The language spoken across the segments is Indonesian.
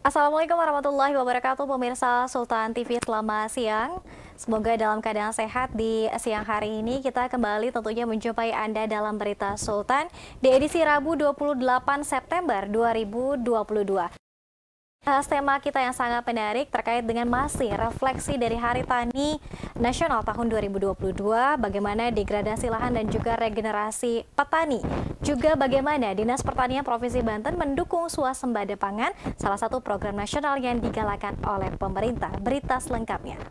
Assalamualaikum warahmatullahi wabarakatuh, pemirsa Sultan TV, selamat siang. Semoga dalam keadaan sehat di siang hari ini. Kita kembali tentunya menjumpai Anda dalam Berita Sultan di edisi Rabu 28 September 2022. Tema kita yang sangat menarik terkait dengan masih refleksi dari Hari Tani Nasional tahun 2022, bagaimana degradasi lahan dan juga regenerasi petani. Juga bagaimana Dinas Pertanian Provinsi Banten mendukung swasembada pangan, salah satu program nasional yang digalakan oleh pemerintah. Berita selengkapnya.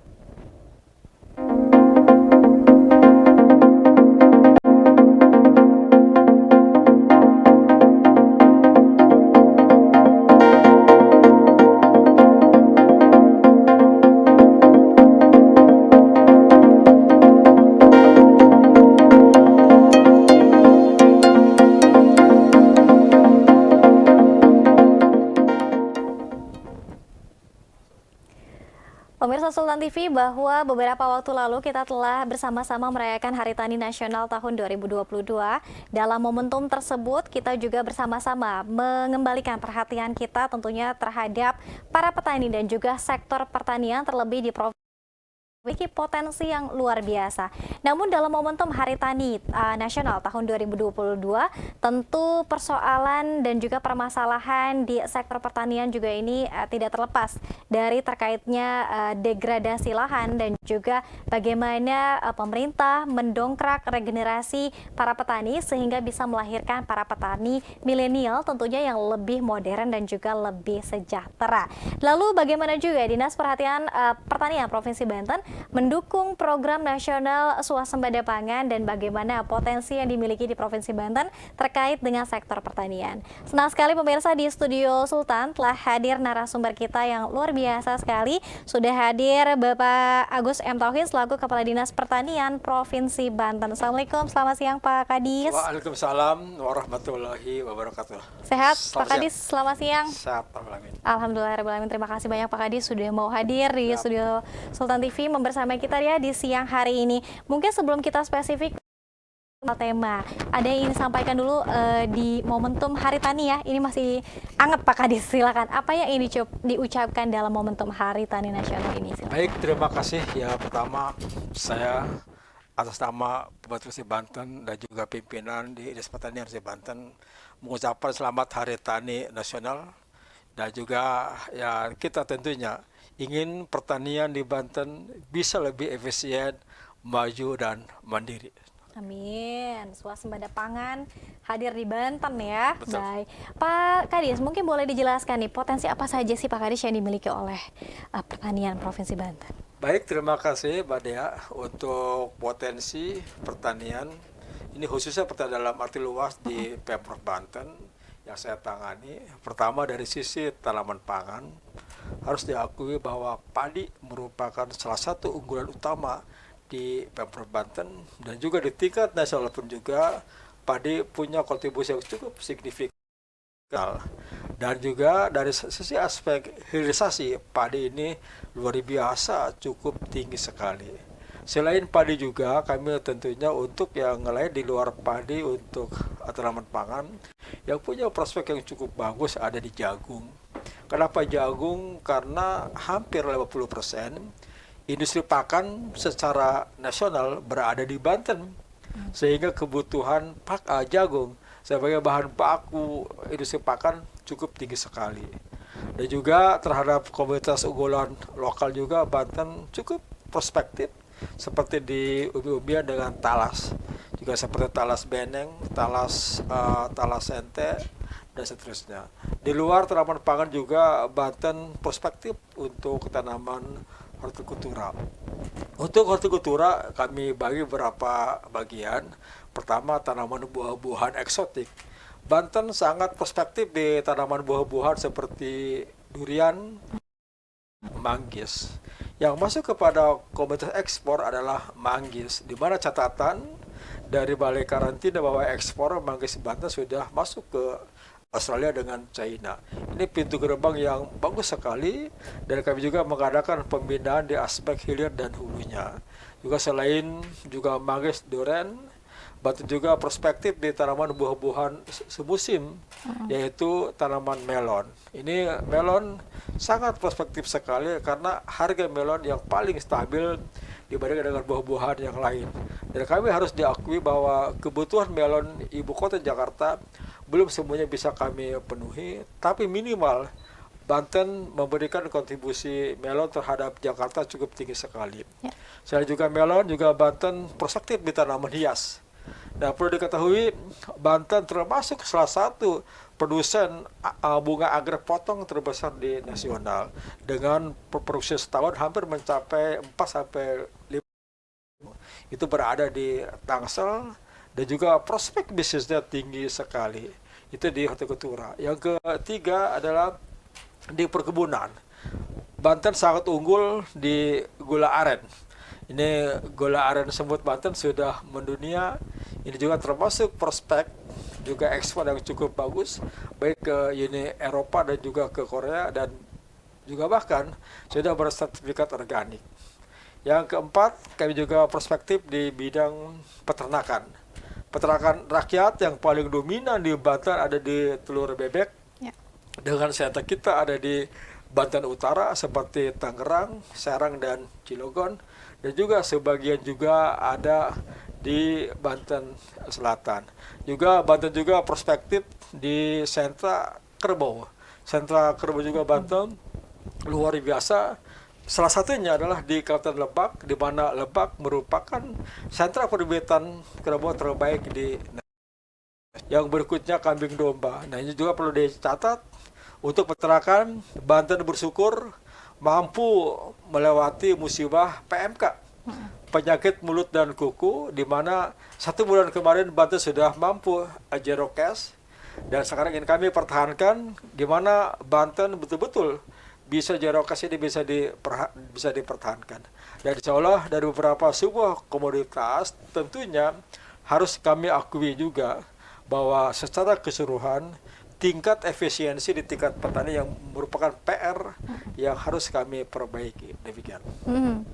Pemirsa Sultan TV, bahwa beberapa waktu lalu kita telah bersama-sama merayakan Hari Tani Nasional tahun 2022. Dalam momentum tersebut, kita juga bersama-sama mengembalikan perhatian kita tentunya terhadap para petani dan juga sektor pertanian terlebih di provinsi memiliki potensi yang luar biasa. Namun dalam momentum Hari Tani Nasional tahun 2022, tentu persoalan dan juga permasalahan di sektor pertanian juga ini tidak terlepas dari terkaitnya degradasi lahan dan juga bagaimana pemerintah mendongkrak regenerasi para petani sehingga bisa melahirkan para petani milenial tentunya yang lebih modern dan juga lebih sejahtera. Lalu bagaimana juga Dinas Pertanian Provinsi Banten mendukung program nasional swasembada pangan dan bagaimana potensi yang dimiliki di Provinsi Banten terkait dengan sektor pertanian. Senang sekali pemirsa, di studio Sultan telah hadir narasumber kita yang luar biasa sekali. Sudah hadir Bapak Agus M. Tauhid selaku Kepala Dinas Pertanian Provinsi Banten. Assalamualaikum, selamat siang Pak Kadis. Waalaikumsalam warahmatullahi wabarakatuh. Sehat Pak Kadis, selamat siang. Sehat, Alhamdulillah. Alhamdulillah, terima kasih banyak Pak Kadis sudah mau hadir di studio Sultan TV bersama kita ya di siang hari ini. Mungkin sebelum kita spesifik tema, ada yang ingin sampaikan dulu di momentum Hari Tani ya. Ini masih anget Pak Kadis, silakan. Apa yang ingin diucapkan dalam momentum Hari Tani Nasional ini? Silakan. Baik, terima kasih. Ya, pertama saya atas nama Provinsi Banten dan juga pimpinan di Dinas Pertanian Provinsi Banten mengucapkan selamat Hari Tani Nasional, dan juga ya kita tentunya ingin pertanian di Banten bisa lebih efisien, maju dan mandiri. Amin. Swasembada pangan hadir di Banten ya. Betul. Baik. Pak Kadis, mungkin boleh dijelaskan nih potensi apa saja sih Pak Kadis yang dimiliki oleh pertanian Provinsi Banten? Baik, terima kasih Mbak Dea untuk potensi pertanian. Ini khususnya pertanian dalam arti luas di Pemprov Banten yang saya tangani. Pertama dari sisi tanaman pangan, harus diakui bahwa padi merupakan salah satu unggulan utama di Pemprov Banten, dan juga di tingkat nasional pun juga padi punya kontribusi yang cukup signifikan. Dan juga dari sisi aspek hilirisasi, padi ini luar biasa cukup tinggi sekali. Selain padi juga kami tentunya untuk yang lain di luar padi, untuk tanaman pangan yang punya prospek yang cukup bagus ada di jagung. Kenapa jagung? Karena hampir 50% industri pakan secara nasional berada di Banten, sehingga kebutuhan jagung sebagai bahan baku industri pakan cukup tinggi sekali. Dan juga terhadap komoditas unggulan lokal juga Banten cukup prospektif, seperti di ubi-ubian dengan talas, juga seperti talas beneng, talas ente, dan seterusnya. Di luar tanaman pangan juga Banten prospektif untuk tanaman hortikultura. Untuk hortikultura kami bagi beberapa bagian. Pertama, tanaman buah-buahan eksotik. Banten sangat prospektif di tanaman buah-buahan seperti durian, manggis. Yang masuk kepada komoditas ekspor adalah manggis, di mana catatan dari Balai Karantina bahwa ekspor manggis Banten sudah masuk ke Australia dengan China. Ini pintu gerbang yang bagus sekali, dan kami juga mengadakan pembinaan di aspek hilir dan hulunya. Juga selain juga manggis durian, Banten juga perspektif di tanaman buah-buahan semusim, yaitu tanaman melon. Ini melon sangat perspektif sekali karena harga melon yang paling stabil dibandingkan dengan buah-buahan yang lain. Dan kami harus diakui bahwa kebutuhan melon ibu kota Jakarta belum semuanya bisa kami penuhi, tapi minimal Banten memberikan kontribusi melon terhadap Jakarta cukup tinggi sekali. Ya. Selain juga melon, juga Banten perspektif di tanaman hias. Nah, perlu diketahui Banten termasuk salah satu produsen bunga anggrek potong terbesar di nasional dengan produksi setahun hampir mencapai 4 sampai 5. Itu berada di Tangsel dan juga prospek bisnisnya tinggi sekali. Itu di hortikultura. Yang ketiga adalah di perkebunan. Banten sangat unggul di gula aren. Ini gula aren semut Banten sudah mendunia. Ini juga termasuk prospek juga ekspor yang cukup bagus baik ke Uni Eropa dan juga ke Korea dan juga bahkan sudah bersertifikat organik. Yang keempat, kami juga perspektif di bidang peternakan. Peternakan rakyat yang paling dominan di Banten ada di telur bebek. Dengan sentra kita ada di Banten Utara seperti Tangerang, Serang, dan Cilegon. Dan juga sebagian juga ada di Banten Selatan. Juga Banten juga perspektif di sentra kerbau. Sentra kerbau juga Banten luar biasa. Salah satunya adalah di Kabupaten Lebak, di mana Lebak merupakan sentra perbibitan kerbau terbaik di negara. Yang berikutnya kambing domba. Nah, ini juga perlu dicatat. Untuk peternakan, Banten bersyukur mampu melewati musibah PMK, penyakit mulut dan kuku, di mana 1 bulan kemarin Banten sudah mampu zero cash, dan sekarang ingin kami pertahankan gimana Banten betul-betul bisa zero cash ini bisa dipertahankan. Dan insya Allah dari beberapa sebuah komoditas tentunya harus kami akui juga bahwa secara keseluruhan tingkat efisiensi di tingkat petani yang merupakan PR yang harus kami perbaiki. Demikian.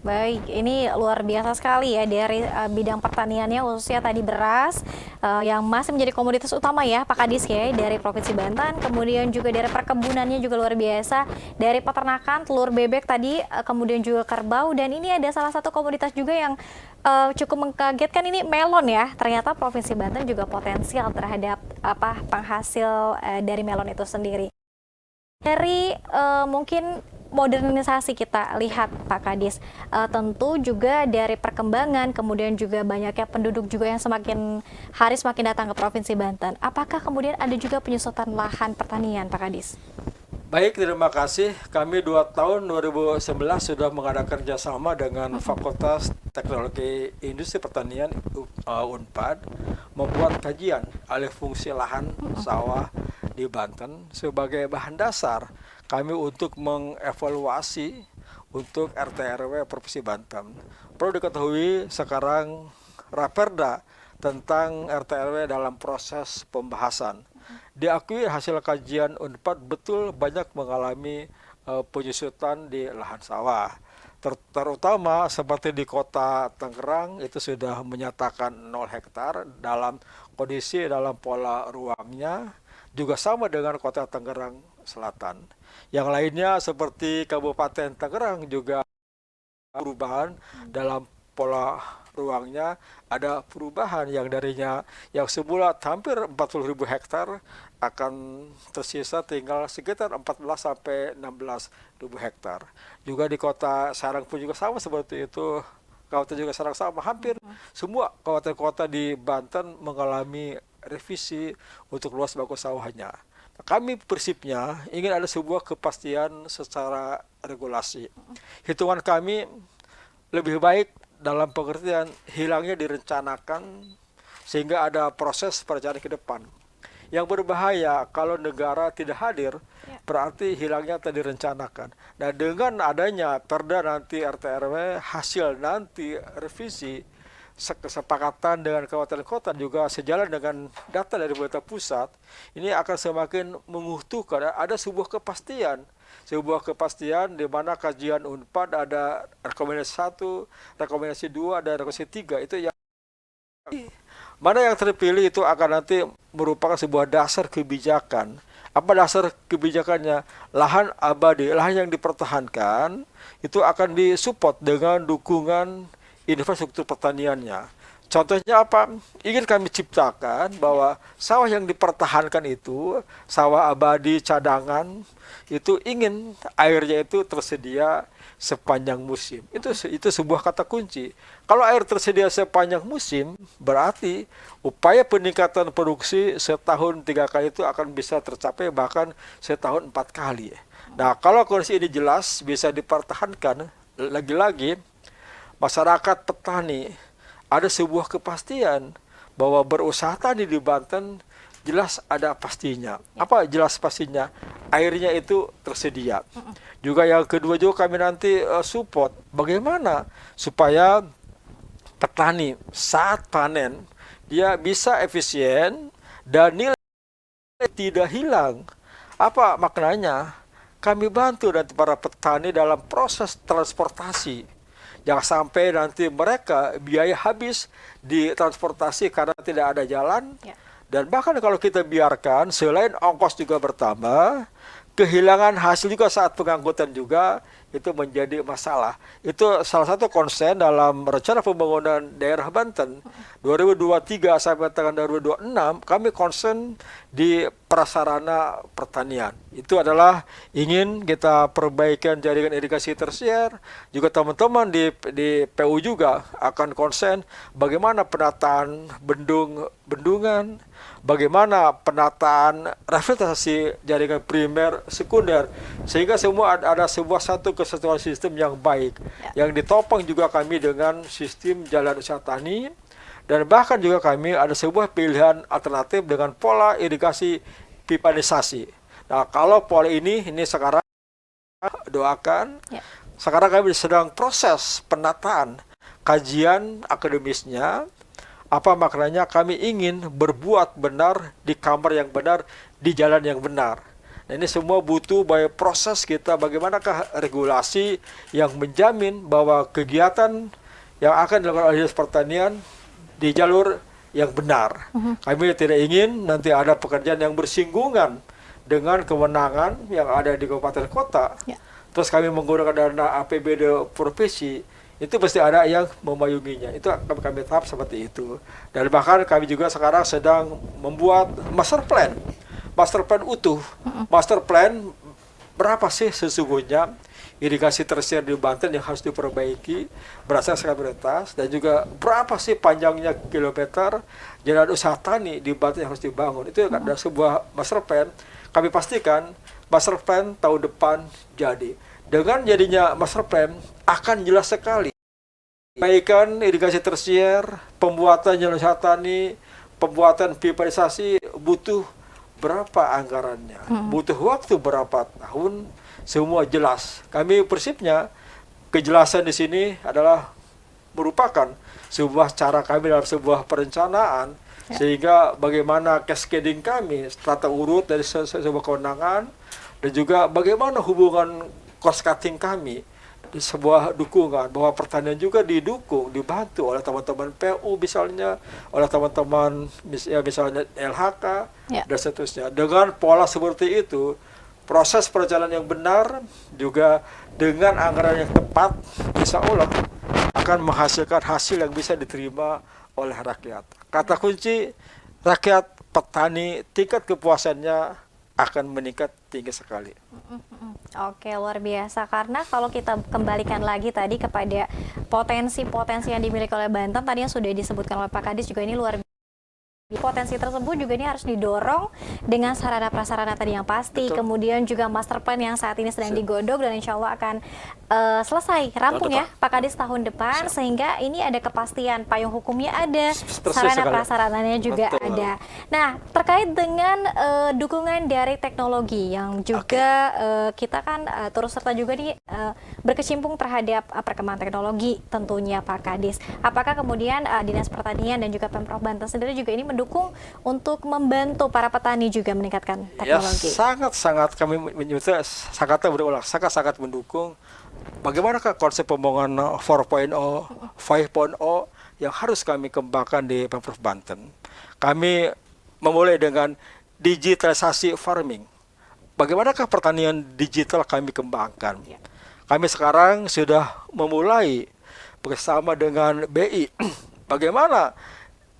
Baik, ini luar biasa sekali ya dari bidang pertaniannya, khususnya tadi beras yang masih menjadi komoditas utama ya Pak Kadis ya dari Provinsi Banten, kemudian juga dari perkebunannya juga luar biasa, dari peternakan, telur bebek tadi, kemudian juga kerbau, dan ini ada salah satu komoditas juga yang cukup mengkagetkan, ini melon ya. Ternyata Provinsi Banten juga potensial terhadap penghasil dari melon itu sendiri. Dari mungkin modernisasi kita lihat Pak Kadis, tentu juga dari perkembangan, kemudian juga banyaknya penduduk juga yang semakin hari semakin datang ke Provinsi Banten. Apakah kemudian ada juga penyusutan lahan pertanian Pak Kadis? Baik, terima kasih. Kami 2 tahun 2011 sudah mengadakan kerjasama dengan Fakultas Teknologi Industri Pertanian Unpad membuat kajian alih fungsi lahan sawah di Banten sebagai bahan dasar kami untuk mengevaluasi untuk RT RW Provinsi Banten. Perlu diketahui sekarang Raperda tentang RT RW dalam proses pembahasan. Diakui hasil kajian Unpad betul banyak mengalami penyusutan di lahan sawah. Terutama seperti di kota Tangerang itu sudah menyatakan 0 hektar dalam kondisi dalam pola ruangnya, juga sama dengan kota Tangerang Selatan. Yang lainnya seperti Kabupaten Tangerang juga perubahan dalam pola ruangnya, ada perubahan yang darinya yang semula hampir 40.000 hektar akan tersisa tinggal sekitar 14 sampai 16.000 hektar. Juga di kota Serang pun juga sama seperti itu. Kabupaten juga Serang sama, hampir semua kabupaten kota di Banten mengalami revisi untuk luas baku sawahnya. Kami prinsipnya ingin ada sebuah kepastian secara regulasi. Hitungan kami lebih baik dalam pengertian hilangnya direncanakan sehingga ada proses perencanaan ke depan. Yang berbahaya kalau negara tidak hadir, berarti hilangnya tadi direncanakan. Nah, dengan adanya perda nanti RT RW, hasil nanti revisi kesepakatan dengan kabupaten kota juga sejalan dengan data dari pemerintah pusat, ini akan semakin mengutuhkan ada sebuah kepastian di mana kajian Unpad ada rekomendasi 1, rekomendasi 2, dan rekomendasi 3 itu yang Mana yang terpilih itu akan nanti merupakan sebuah dasar kebijakan. Apa dasar kebijakannya? Lahan abadi, lahan yang dipertahankan itu akan disupport dengan dukungan infrastruktur pertaniannya. Contohnya apa? Ingin kami ciptakan bahwa sawah yang dipertahankan itu, sawah abadi cadangan, itu ingin airnya itu tersedia sepanjang musim. Itu sebuah kata kunci. Kalau air tersedia sepanjang musim, berarti upaya peningkatan produksi setahun 3 kali itu akan bisa tercapai, bahkan setahun 4 kali. Nah, kalau kondisi ini jelas bisa dipertahankan, lagi-lagi masyarakat petani ada sebuah kepastian bahwa berusaha tani di Banten jelas ada pastinya. Apa jelas pastinya? Airnya itu tersedia. Juga yang kedua juga kami nanti support bagaimana supaya petani saat panen dia bisa efisien dan nilai tidak hilang. Apa maknanya? Kami bantu nanti para petani dalam proses transportasi. Jangan sampai nanti mereka biaya habis di transportasi karena tidak ada jalan. Dan bahkan kalau kita biarkan, selain ongkos juga bertambah, kehilangan hasil juga saat pengangkutan juga itu menjadi masalah. Itu salah satu konsen dalam rencana pembangunan daerah Banten 2023 sampai tahun 2026, kami konsen di prasarana pertanian. Itu adalah ingin kita perbaikan jaringan irigasi tersier. Juga teman-teman di PU juga akan konsen bagaimana penataan bendungan, bagaimana penataan revitalisasi jaringan primer, sekunder, sehingga semua ada sebuah satu kesatuan sistem yang baik. Yang ditopang juga kami dengan sistem jalan usaha tani, dan bahkan juga kami ada sebuah pilihan alternatif dengan pola irigasi pipanisasi. Nah, kalau pola ini sekarang doakan, sekarang kami sedang proses penataan, kajian akademisnya. Apa maknanya? Kami ingin berbuat benar di kamar yang benar, di jalan yang benar. Nah, ini semua butuh proses kita bagaimanakah regulasi yang menjamin bahwa kegiatan yang akan dilakukan oleh dinas pertanian di jalur yang benar. Kami tidak ingin nanti ada pekerjaan yang bersinggungan dengan kewenangan yang ada di kabupaten kota. Terus kami menggunakan dana APBD provinsi, itu pasti ada yang memayunginya. Itu kami tahap seperti itu. Dan bahkan kami juga sekarang sedang membuat master plan utuh. Master plan berapa sih sesungguhnya irigasi tersier di Banten yang harus diperbaiki berdasarkan prioritas, dan juga berapa sih panjangnya kilometer jalan usaha tani di Banten yang harus dibangun. Itu ada sebuah master plan. Kami pastikan master plan tahun depan jadi. Dengan jadinya master plan akan jelas sekali perbaikan irigasi tersier, pembuatan jalan usaha tani, pembuatan pipanisasi butuh berapa anggarannya, butuh waktu berapa tahun, semua jelas. Kami prinsipnya kejelasan di sini adalah merupakan sebuah cara kami dalam sebuah perencanaan, sehingga bagaimana cascading kami, tata urut dari sebuah kewenangan, dan juga bagaimana hubungan cost cutting kami di sebuah dukungan, bahwa pertanian juga didukung, dibantu oleh teman-teman PU misalnya, oleh teman-teman misalnya LHK, dan seterusnya. Dengan pola seperti itu, proses perjalanan yang benar juga dengan anggaran yang tepat, insya Allah akan menghasilkan hasil yang bisa diterima oleh rakyat. Kata kunci, rakyat petani tingkat kepuasannya akan meningkat tinggi sekali. Oke, luar biasa. Karena kalau kita kembalikan lagi tadi kepada potensi-potensi yang dimiliki oleh Banten, tadi yang sudah disebutkan oleh Pak Kadis juga ini luar biasa. Potensi tersebut juga ini harus didorong dengan sarana prasarana tadi yang pasti. Betul. Kemudian juga master plan yang saat ini sedang digodok dan insya Allah akan selesai, rampung ya Pak Kadis tahun depan. Sehingga ini ada kepastian, payung hukumnya ada, sarana prasarananya juga ada. Nah, terkait dengan dukungan dari teknologi yang juga kita kan turut serta juga nih berkecimpung terhadap perkembangan teknologi tentunya Pak Kadis. Apakah kemudian Dinas Pertanian dan juga Pemprov Banten sendiri juga ini mendukung untuk membantu para petani juga meningkatkan teknologi? Ya, sangat kami menyebutnya sangat mendukung. Bagaimanakah konsep pembangunan 4.0, 5.0 yang harus kami kembangkan di Pemprov Banten. Kami memulai dengan digitalisasi farming. Bagaimanakah pertanian digital kami kembangkan? Kami sekarang sudah memulai bersama dengan BI bagaimana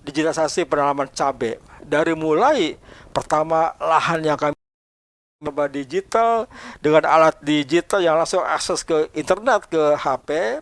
digitalisasi penanaman cabai. Dari mulai pertama lahan yang kami coba digital dengan alat digital yang langsung akses ke internet, ke HP,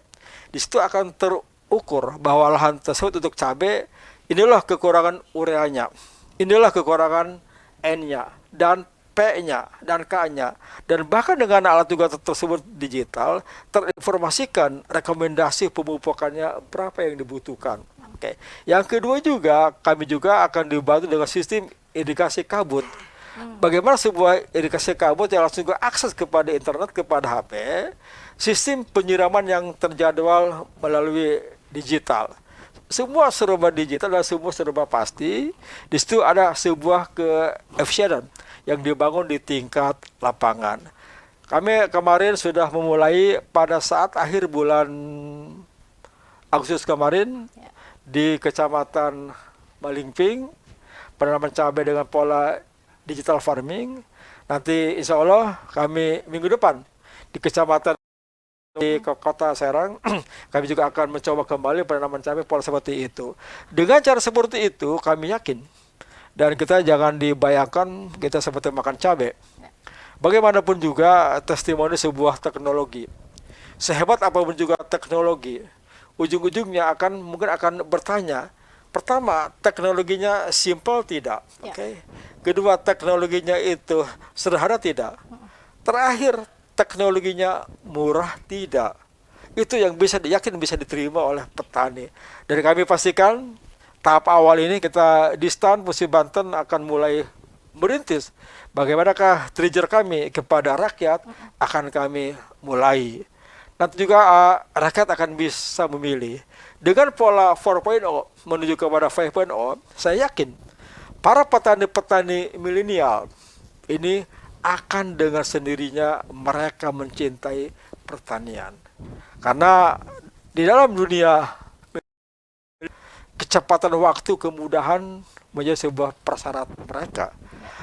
di situ akan terukur bahwa lahan tersebut untuk cabai inilah kekurangan ureanya, inilah kekurangan N-nya dan P-nya dan K-nya, dan bahkan dengan alat juga tersebut digital terinformasikan rekomendasi pemupukannya berapa yang dibutuhkan. Oke. Yang kedua juga kami juga akan dibantu dengan sistem irigasi kabut. Bagaimana sebuah irigasi kabut yang langsung akses kepada internet, kepada HP, sistem penyiraman yang terjadwal melalui digital. Semua serba digital dan semua serba pasti. Di situ ada sebuah keefisienan yang dibangun di tingkat lapangan. Kami kemarin sudah memulai pada saat akhir bulan Agustus kemarin di Kecamatan Malingping, penanaman cabai dengan pola digital farming. Nanti insya Allah kami minggu depan di kecamatan di kota Serang kami juga akan mencoba kembali penanaman cabai pola seperti itu. Dengan cara seperti itu kami yakin, dan kita jangan dibayangkan kita seperti makan cabai. Bagaimanapun juga testimoni sebuah teknologi, sehebat apapun juga teknologi, ujung-ujungnya mungkin akan bertanya, pertama, teknologinya simple tidak? Oke. Kedua, teknologinya itu sederhana tidak? Terakhir, teknologinya murah tidak? Itu yang bisa bisa diterima oleh petani. Dan kami pastikan tahap awal ini kita di stand Musi Banten akan mulai merintis bagaimanakah trigger kami kepada rakyat akan kami mulai. Nanti juga rakyat akan bisa memilih. Dengan pola 4.0 menuju kepada 5.0, saya yakin para petani-petani milenial ini akan dengan sendirinya mereka mencintai pertanian. Karena di dalam dunia kecepatan waktu, kemudahan menjadi sebuah prasyarat mereka.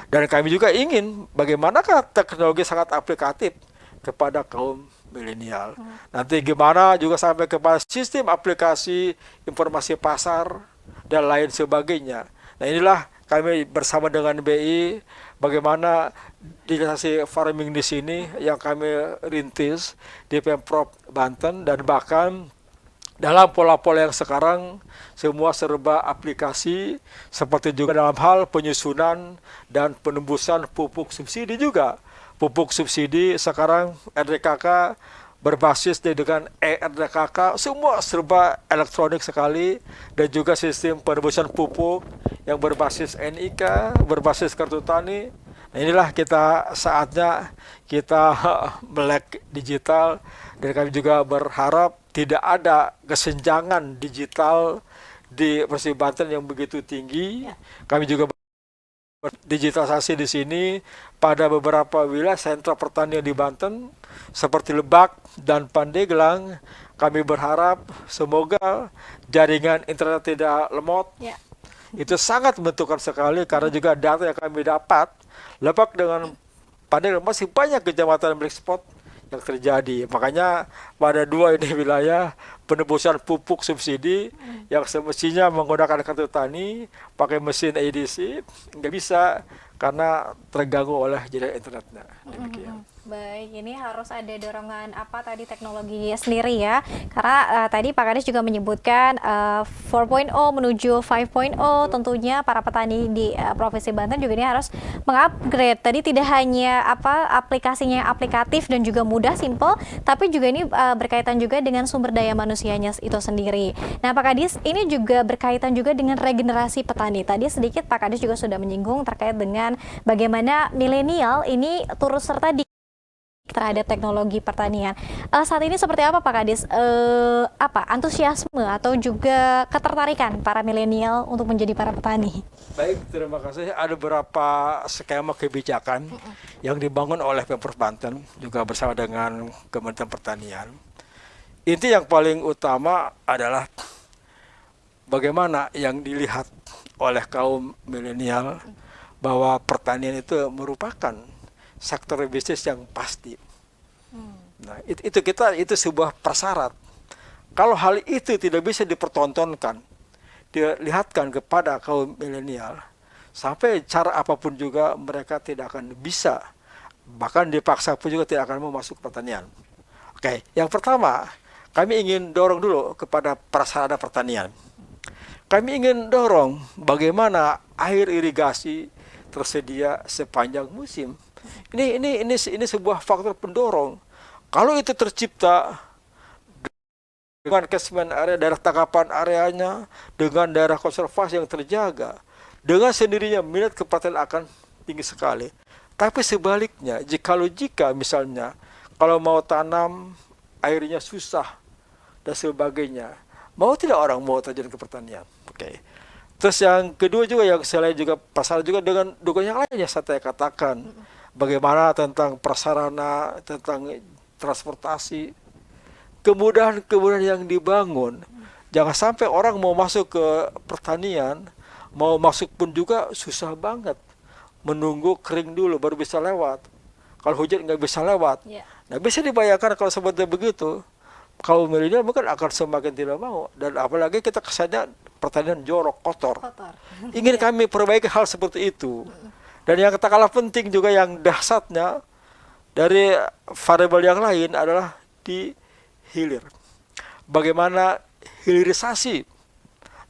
Dan kami juga ingin bagaimanakah teknologi sangat aplikatif kepada kaum milenial. Nanti gimana juga sampai kepada sistem aplikasi informasi pasar dan lain sebagainya. Nah inilah kami bersama dengan BI bagaimana digitalisasi farming di sini yang kami rintis di Pemprov Banten, dan bahkan dalam pola-pola yang sekarang semua serba aplikasi, seperti juga dalam hal penyusunan dan penembusan pupuk subsidi juga. Pupuk subsidi sekarang RDKK berbasis dengan RDKK, semua serba elektronik sekali, dan juga sistem penembusan pupuk yang berbasis NIK, berbasis kartu tani. Nah, inilah saatnya kita melek digital, dan kami juga berharap tidak ada kesenjangan digital di Provinsi Banten yang begitu tinggi. Kami juga digitalisasi di sini pada beberapa wilayah sentra pertanian di Banten seperti Lebak dan Pandeglang. Kami berharap semoga jaringan internet tidak lemot. Itu sangat menentukan sekali, karena juga data yang kami dapat, Lebak dengan Pandeglang masih banyak kecamatan black spot yang terjadi. Makanya pada dua ini wilayah penembusan pupuk subsidi yang semestinya menggunakan kartu tani pakai mesin ADC nggak bisa karena terganggu oleh jaringan internetnya. Demikian. Baik, ini harus ada dorongan tadi teknologi sendiri ya. Karena tadi Pak Kadis juga menyebutkan 4.0 menuju 5.0, tentunya para petani di Provinsi Banten juga ini harus mengupgrade. Tadi tidak hanya aplikasinya yang aplikatif dan juga mudah, simple, tapi juga ini berkaitan juga dengan sumber daya manusianya itu sendiri. Nah, Pak Kadis, ini juga berkaitan juga dengan regenerasi petani. Tadi sedikit Pak Kadis juga sudah menyinggung terkait dengan bagaimana milenial ini turut serta di terhadap teknologi pertanian. Saat ini seperti apa Pak Kadis? Antusiasme atau juga ketertarikan para milenial untuk menjadi para petani? Baik, terima kasih. Ada beberapa skema kebijakan yang dibangun oleh Pemprov Banten juga bersama dengan Kementerian Pertanian. Inti yang paling utama adalah bagaimana yang dilihat oleh kaum milenial bahwa pertanian itu merupakan sektor bisnis yang pasti. Nah, itu sebuah prasyarat. Kalau hal itu tidak bisa dipertontonkan, dilihatkan kepada kaum milenial, sampai cara apapun juga mereka tidak akan bisa, bahkan dipaksa pun juga tidak akan mau masuk pertanian. Oke, yang pertama, kami ingin dorong dulu kepada prasarana pertanian. Kami ingin dorong bagaimana air irigasi tersedia sepanjang musim. Ini sebuah faktor pendorong. Kalau itu tercipta dengan catchment area, daerah tangkapan areanya, dengan daerah konservasi yang terjaga, dengan sendirinya minat ke pertanian akan tinggi sekali. Tapi sebaliknya, jika misalnya kalau mau tanam airnya susah dan sebagainya, mau tidak orang mau terjun ke pertanian. Oke. Terus yang kedua juga yang selain juga pasar juga dengan dukungan yang lainnya saya katakan, bagaimana tentang prasarana, tentang transportasi, kemudahan yang dibangun. Jangan sampai orang mau masuk ke pertanian, mau masuk pun juga susah banget. Menunggu kering dulu baru bisa lewat. Kalau hujan nggak bisa lewat. Nah, bisa dibayangkan kalau seperti begitu, kaum milenial mungkin akan semakin tidak mau. Dan apalagi kita kesannya pertanian jorok, kotor. Ingin kami perbaiki hal seperti itu. Dan yang tak kalah penting juga yang dahsyatnya dari variabel yang lain adalah di hilir. Bagaimana hilirisasi.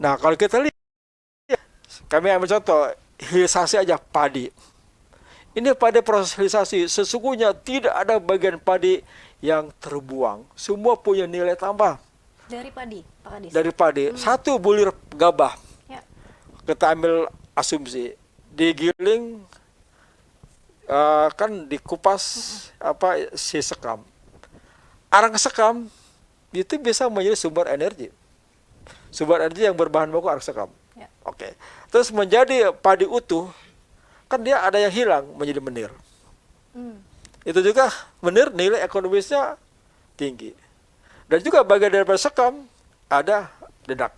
Nah, kalau kita lihat, kami ambil contoh, hilirisasi aja padi. Ini pada proses hilirisasi, sesungguhnya tidak ada bagian padi yang terbuang. Semua punya nilai tambah. Dari padi, Pak Kadis? Dari padi. Satu bulir gabah. Ya. Kita ambil asumsi. Digiling, kan dikupas si sekam. Arang sekam itu bisa menjadi sumber energi. Sumber energi yang berbahan baku arang sekam. Ya. Oke. Terus menjadi padi utuh, kan dia ada yang hilang menjadi menir. Itu juga menir nilai ekonomisnya tinggi. Dan juga bagian dari sekam ada dedak.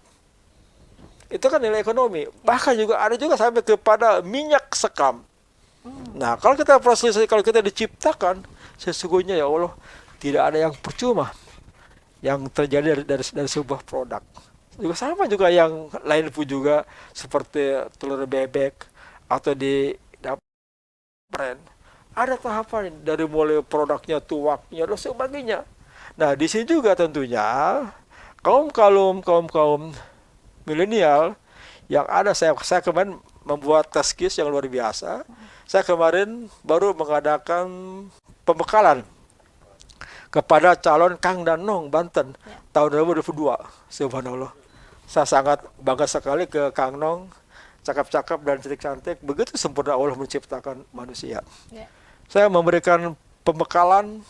Itu kan nilai ekonomi. Bahkan juga ada juga sampai kepada minyak sekam. Nah, kalau kita proses, kalau kita diciptakan, sesungguhnya ya Allah tidak ada yang percuma yang terjadi dari sebuah produk. Juga sama juga yang lain pun juga seperti telur bebek atau di brand. Ada tahapan dari mulai produknya, tuaknya, dan sebagainya. Nah, di sini juga tentunya kaum milenial yang ada, saya kemarin membuat test case yang luar biasa. Saya kemarin baru mengadakan pembekalan kepada calon Kang dan Nong Banten tahun 2022. Subhanallah. Saya sangat bangga sekali ke Kang Nong, cakap-cakap dan cantik-cantik, begitu sempurna Allah menciptakan manusia. Saya memberikan pembekalan,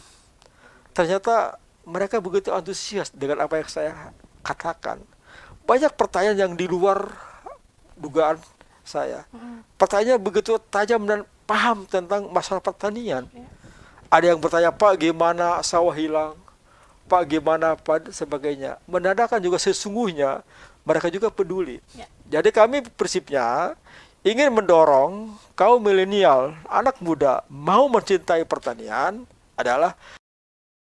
ternyata mereka begitu antusias dengan apa yang saya katakan. Banyak pertanyaan yang di luar dugaan saya. Pertanyaan begitu tajam dan paham tentang masalah pertanian. Ada yang bertanya, Pak gimana sawah hilang? Pak gimana sebagainya. Menandakan juga sesungguhnya mereka juga peduli. Jadi kami prinsipnya ingin mendorong kaum milenial, anak muda mau mencintai pertanian adalah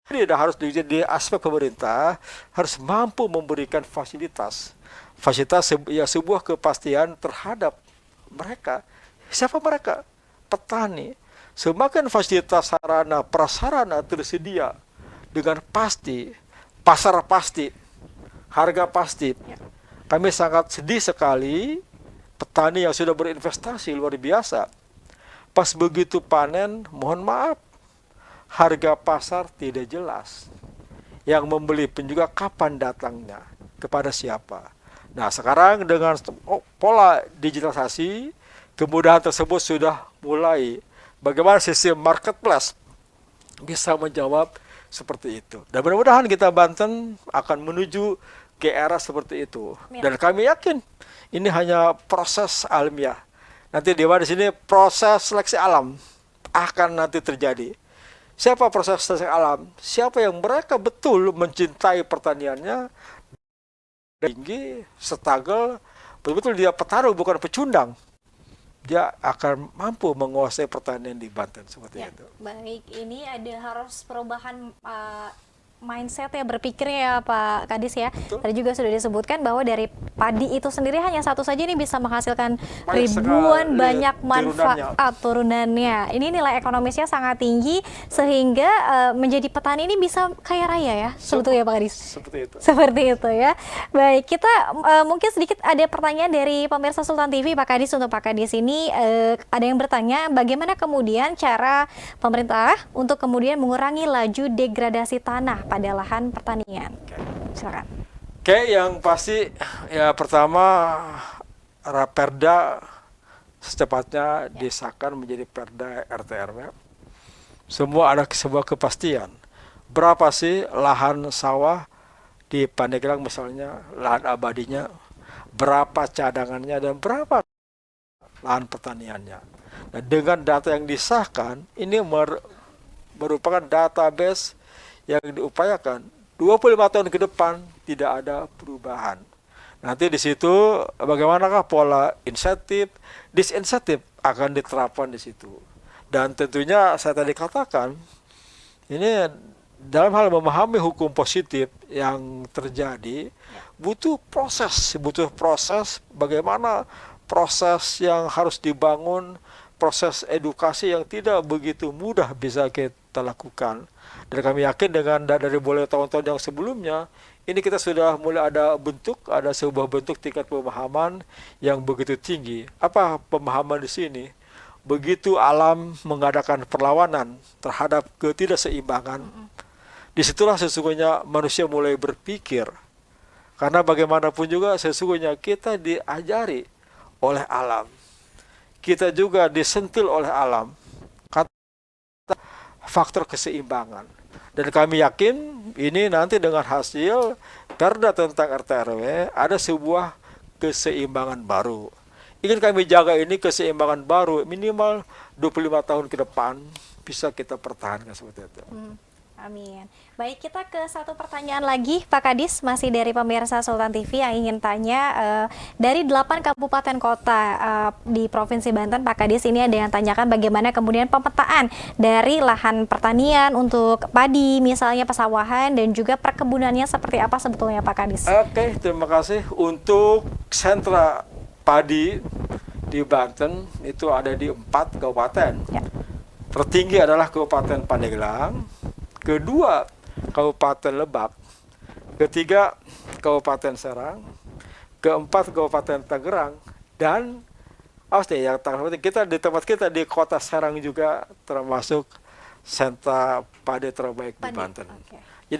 tidak harus di aspek pemerintah harus mampu memberikan fasilitas ya sebuah kepastian terhadap mereka. Siapa mereka? Petani. Semakin fasilitas sarana prasarana tersedia dengan pasti, pasar pasti, harga pasti. Kami sangat sedih sekali petani yang sudah berinvestasi luar biasa. Pas begitu panen, mohon maaf, harga pasar tidak jelas. Yang membeli pun juga kapan datangnya, kepada siapa. Nah, sekarang dengan pola digitalisasi, kemudahan tersebut sudah mulai. Bagaimana sistem marketplace bisa menjawab seperti itu. Dan mudah-mudahan kita Banten akan menuju ke era seperti itu. Dan kami yakin ini hanya proses alamiah. Nanti di sini proses seleksi alam akan nanti terjadi. Siapa proses seleksi alam? Siapa yang mereka betul mencintai pertaniannya tinggi, struggle, betul-betul dia petarung bukan pecundang. Dia akan mampu menguasai pertanian di Banten seperti Ya, itu. baik. Ini ada harus perubahan mindset ya, berpikir ya Pak Kadis ya. Betul. Tadi juga sudah disebutkan bahwa dari padi itu sendiri hanya satu saja ini bisa menghasilkan Banyak ribuan sekali banyak manfaat turunannya. Ini nilai ekonomisnya sangat tinggi sehingga menjadi petani ini bisa kaya raya ya sebetulnya Pak Kadis. Seperti itu. Seperti itu ya. Baik, kita mungkin sedikit ada pertanyaan dari pemirsa Sultan TV Pak Kadis. Untuk Pak Kadis ini ada yang bertanya bagaimana kemudian cara pemerintah untuk kemudian mengurangi laju degradasi tanah pada lahan pertanian. Silakan. Oke, yang pasti ya pertama Raperda secepatnya disahkan menjadi Perda RT RW. Semua ada sebuah kepastian. Berapa sih lahan sawah di Pandeglang misalnya, lahan abadinya, berapa cadangannya dan berapa lahan pertaniannya. Nah, dengan data yang disahkan, ini merupakan database yang diupayakan 25 tahun ke depan tidak ada perubahan. Nanti di situ bagaimanakah pola insentif, disinsentif akan diterapkan di situ. Dan tentunya saya tadi katakan, ini dalam hal memahami hukum positif yang terjadi, butuh proses bagaimana proses yang harus dibangun, proses edukasi yang tidak begitu mudah bisa kita lakukan. Dan kami yakin dengan dari mulai tahun-tahun yang sebelumnya, ini kita sudah mulai ada sebuah bentuk tingkat pemahaman yang begitu tinggi. Apa pemahaman di sini? Begitu alam mengadakan perlawanan terhadap ketidakseimbangan, disitulah sesungguhnya manusia mulai berpikir. Karena bagaimanapun juga sesungguhnya kita diajari oleh alam. Kita juga disentil oleh alam. Faktor keseimbangan. Dan kami yakin ini nanti dengan hasil Perda tentang RT RW ada sebuah keseimbangan baru. Ingin kami jaga ini keseimbangan baru minimal 25 tahun ke depan bisa kita pertahankan seperti itu. Amin. Baik, kita ke satu pertanyaan lagi Pak Kadis, masih dari pemirsa Sultan TV yang ingin tanya dari 8 kabupaten kota di Provinsi Banten, Pak Kadis ini ada yang tanyakan bagaimana kemudian pemetaan dari lahan pertanian untuk padi, misalnya pesawahan dan juga perkebunannya seperti apa sebetulnya Pak Kadis? Oke, terima kasih. Untuk sentra padi di Banten itu ada di 4 kabupaten. Ya. Tertinggi adalah Kabupaten Pandeglang, kedua Kabupaten Lebak, ketiga Kabupaten Serang, keempat Kabupaten Tangerang, dan yang terpenting kita di tempat kita di Kota Serang juga termasuk sentra padi terbaik di Banten. Okay.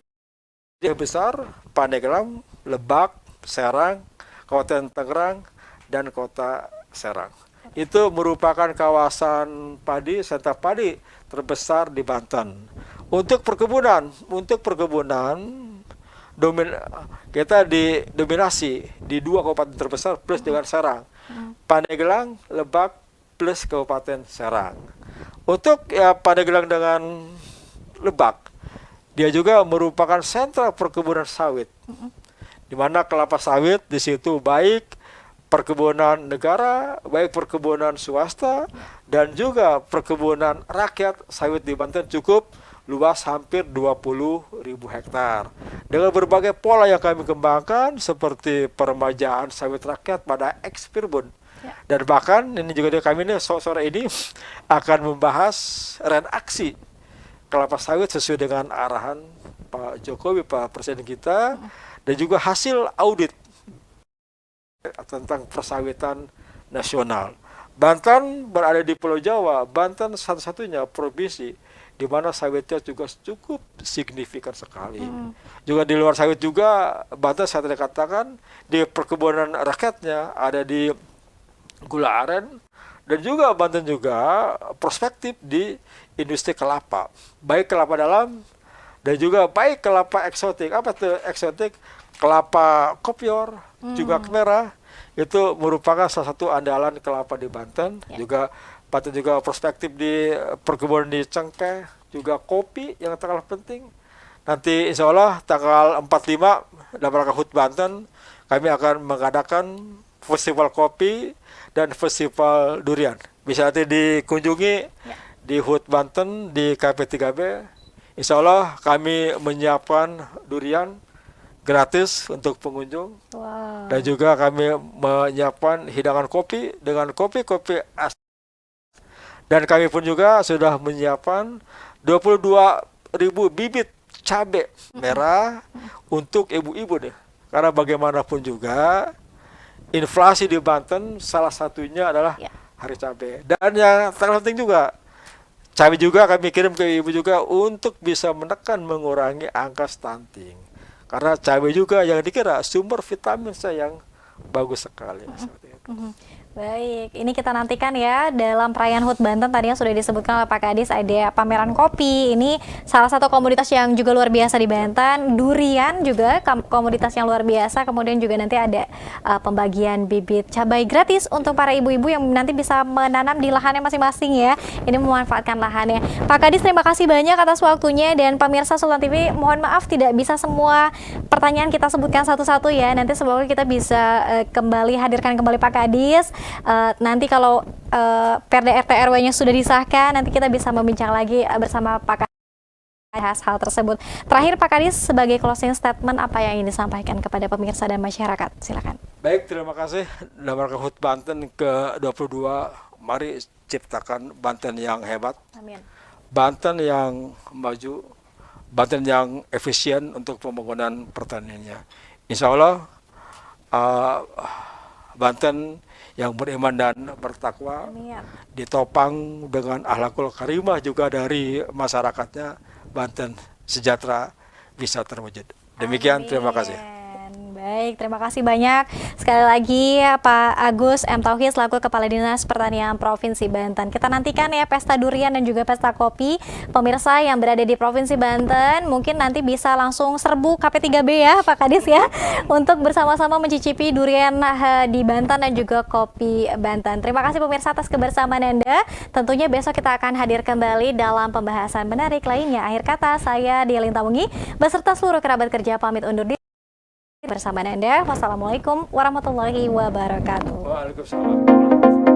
Jadi besar Pandeglang, Lebak, Serang, Kabupaten Tangerang, dan Kota Serang. Itu merupakan kawasan padi, sentra padi terbesar di Banten. Untuk perkebunan kita didominasi di 2 kabupaten terbesar plus dengan Serang. Pandeglang, Lebak plus Kabupaten Serang. Untuk Pandeglang dengan Lebak, dia juga merupakan sentra perkebunan sawit. Di mana kelapa sawit di situ baik perkebunan negara, baik perkebunan swasta, dan juga perkebunan rakyat sawit di Banten cukup luas hampir 20.000 hektar. Dengan berbagai pola yang kami kembangkan seperti peremajaan sawit rakyat pada Ekspirbun. Ya. Dan bahkan ini juga kami ini sore ini akan membahas reaksi kelapa sawit sesuai dengan arahan Pak Jokowi, Pak Presiden kita, dan juga hasil audit tentang persawitan nasional. Banten berada di Pulau Jawa. Banten satu-satunya provinsi di mana sawitnya juga cukup signifikan sekali. Juga di luar sawit juga, Banten saya tadi katakan di perkebunan rakyatnya ada di gula aren, dan juga Banten juga prospektif di industri kelapa, baik kelapa dalam dan juga baik kelapa eksotik. Apa itu eksotik? Kelapa kopior, juga merah. Itu merupakan salah satu andalan kelapa di Banten. Juga Banten juga prospektif di perkebunan di Cengkeh, juga kopi yang sangat penting. Nanti insya Allah tanggal 45 dalam rangka HUT Banten, kami akan mengadakan festival kopi dan festival durian. Bisa nanti dikunjungi di HUT Banten di KP3B. Insya Allah kami menyiapkan durian gratis untuk pengunjung. Wow. Dan juga kami menyiapkan hidangan kopi dengan kopi-kopi asli. Dan kami pun juga sudah menyiapkan 22.000 bibit cabai merah untuk ibu-ibu deh. Karena bagaimanapun juga inflasi di Banten salah satunya adalah hari cabai. Dan yang terpenting juga cabai juga kami kirim ke ibu juga untuk bisa menekan mengurangi angka stunting. Karena cabai juga yang dikira sumber vitamin C yang bagus sekali. Seperti itu. Baik, ini kita nantikan ya dalam perayaan HUT Banten tadi yang sudah disebutkan oleh Pak Kadis ada pameran kopi. Ini salah satu komoditas yang juga luar biasa di Banten. Durian juga komoditas yang luar biasa. Kemudian juga nanti ada pembagian bibit cabai gratis untuk para ibu-ibu yang nanti bisa menanam di lahannya masing-masing ya. Ini memanfaatkan lahannya. Pak Kadis, terima kasih banyak atas waktunya, dan pemirsa Sultan TV mohon maaf tidak bisa semua pertanyaan kita sebutkan satu-satu ya. Nanti semoga kita bisa hadirkan kembali Pak Kadis. Nanti kalau Perda RT RW-nya sudah disahkan, nanti kita bisa membincang lagi bersama Pak Kadis hal tersebut. Terakhir Pak Kadis, sebagai closing statement apa yang ingin disampaikan kepada pemirsa dan masyarakat? Silakan. Baik, terima kasih. Dalam rangka HUT Banten ke-22, mari ciptakan Banten yang hebat. Amin. Banten yang maju, Banten yang efisien untuk pembangunan pertaniannya. Insya Allah Banten yang beriman dan bertakwa, ditopang dengan akhlakul karimah juga dari masyarakatnya, Banten sejahtera bisa terwujud. Demikian, terima kasih. Baik, terima kasih banyak sekali lagi Pak Agus M. Tauhid selaku Kepala Dinas Pertanian Provinsi Banten. Kita nantikan ya pesta durian dan juga pesta kopi. Pemirsa yang berada di Provinsi Banten mungkin nanti bisa langsung serbu KP3B ya Pak Kadis ya, untuk bersama-sama mencicipi durian di Banten dan juga kopi Banten. Terima kasih pemirsa atas kebersamaan Anda. Tentunya besok kita akan hadir kembali dalam pembahasan menarik lainnya. Akhir kata, saya Dialin Tamungi beserta seluruh kerabat kerja pamit undur diri bersama Anda. Wassalamualaikum warahmatullahi wabarakatuh. Waalaikumsalam.